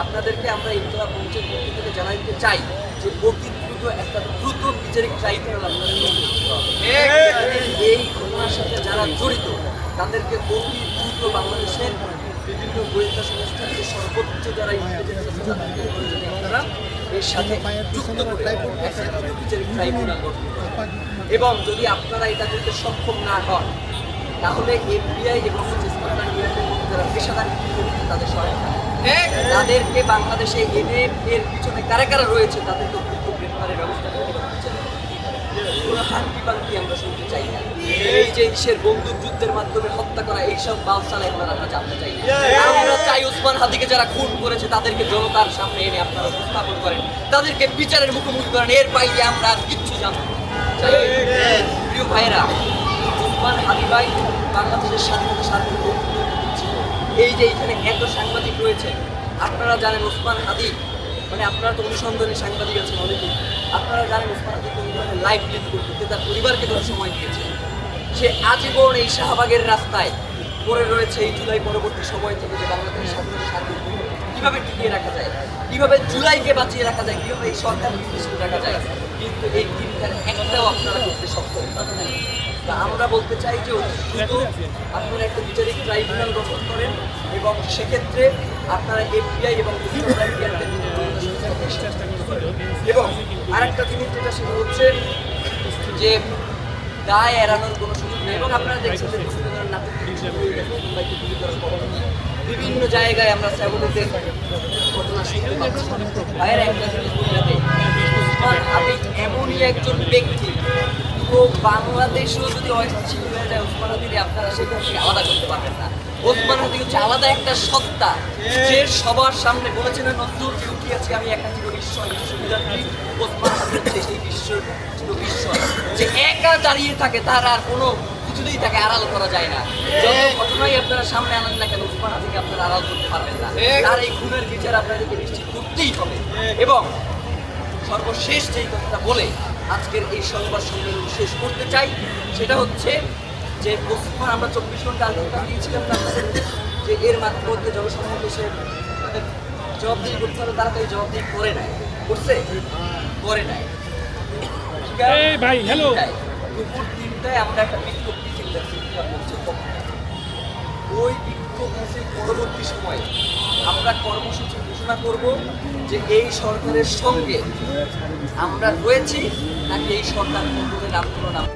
আপনাদেরকে আমরা ইনকলাব মঞ্চের পক্ষ থেকে জানাইতে চাই যে অতি দ্রুত একটা দ্রুত বিচারিক ট্রাইব্যুনাল আপনাদের গঠন করতে হবে। এই ঘটনার সাথে যারা জড়িত তাদেরকে অতি দ্রুত বাংলাদেশের বিভিন্ন গোয়েন্দা সংস্থার যে সর্বোচ্চ যারা ইন্টেলিজেন্স আছে তাদেরকে যদি আপনারা এর সাথে যুক্ত করে একটা দ্রুত বিচারিক ট্রাইব্যুনাল গঠন করেন। এবং যদি আপনারা এটা করতে সক্ষম না হন তাহলে এফবিআই এবং স্কটল্যান্ড ইয়ার্ডের মতো যারা পেশাদার তাদের সহায়তা তাদেরকে বাংলাদেশে এনে এর পিছনে কারা কারা রয়েছে তাদেরকে দ্রুত গ্রেফতারের ব্যবস্থা করতে কোনো শান্তি পান্তি আমরা শুনতে চাই না। এই যে দেশের বন্দুক যুদ্ধের মাধ্যমে হত্যা করা এইসব বালসাল এগুলো আমরা জানতে চাই না। আমরা চাই ওসমান হাদিকে যারা খুন করেছে তাদেরকে জনতার সামনে এনে আপনারা উপস্থাপন করেন, তাদেরকে বিচারের মুখোমুখি করেন। এর বাইরে আমরা আর কিচ্ছু জানতে চাই। প্রিয় ভাইয়েরা, ওসমান হাদি ভাই বাংলাদেশের স্বাধীনতা সার্বভৌম ছিল। এই যে এখানে এত সাংবাদিক রয়েছে, আপনারা জানেন ওসমান হাদি মানে আপনারা তো অনুসন্ধানে সাংবাদিক আছেন অনেকেই, আপনারা জানেন ওসমান হাদি কোন ধরনের লাইফ লিড করতে তার পরিবারকে ধরে সময় দিয়েছে। সে আজীবন এই শাহবাগের রাস্তায় পড়ে রয়েছে এই জুলাই পরবর্তী সময় থেকে যে বাংলাদেশের স্বাধীনতা সার্বভৌম কীভাবে টিকিয়ে রাখা যায়, কীভাবে জুলাইকে বাঁচিয়ে রাখা যায়, কীভাবে এই সরকার নির্দেশিত রাখা যায়, কিন্তু এই তিনটার একটাও আপনারা করতে সক্ষম না। আমরা বলতে চাই যে দ্রুত আপনারা একটা বিচারিক ট্রাইব্যুনাল গঠন করেন এবং সেক্ষেত্রে আপনারা এফবিআই এবং এবং আরেকটা জিনিস যেটা সেটা হচ্ছে যে দায় এড়ানোর কোনো সুযোগ নেই। এবং আপনারা দেখছেন যে বিভিন্ন জায়গায় আমরা স্যাবলিতে ঘটনা শুনতে পাচ্ছি। ভাইয়ের একটা জিনিস বলতে এমনই একজন ব্যক্তি তো বাংলাদেশেও যদি অস্থির হয়ে যায় ওসমান হাদিকে আপনারা সেখান থেকে আলাদা করতে পারবেন না। ওসমান হাদি হচ্ছে আলাদা একটা সত্তা যে সবার সামনে বলেছেন নজরুল যে উঠিয়াছি আমি একা চির ঈশ্বর সুবিধার্থী। ওসমান হাদি হচ্ছে সেই বিশ্বের ঈশ্বর যে একা দাঁড়িয়ে থাকে, তার আর কোনো কিছুতেই তাকে আড়াল করা যায় না। যত ঘটনাই আপনারা সামনে আনেন না কেন ওসমান হাদিকে আপনারা আড়াল করতে পারবেন না। তার এই খুনের বিচার আপনাদেরকে নিশ্চিত করতেই হবে। এবং সর্বশেষ যেই কথাটা বলে আজকের এই সংবাদ সম্মেলন শেষ করতে চাই সেটা হচ্ছে যে ওসমান আমরা 24 ঘন্টা আলোচনা দিয়েছিলাম না যে এর মধ্যে জনসমাবেশে তাদের জবাবদিহি করতে হবে, তারা তো এই জবাবদিহি করে নেয়, করছে করে নেয়। দুপুর 3টায় আমরা একটা বিক্ষোভ মিছিল ওই বিক্ষোভ মিছিল পরবর্তী সময়ে আমরা কর্মসূচি ঘোষণা করব যে এই সরকারের সঙ্গে আমরা রয়েছি নাকি এই সরকার নাম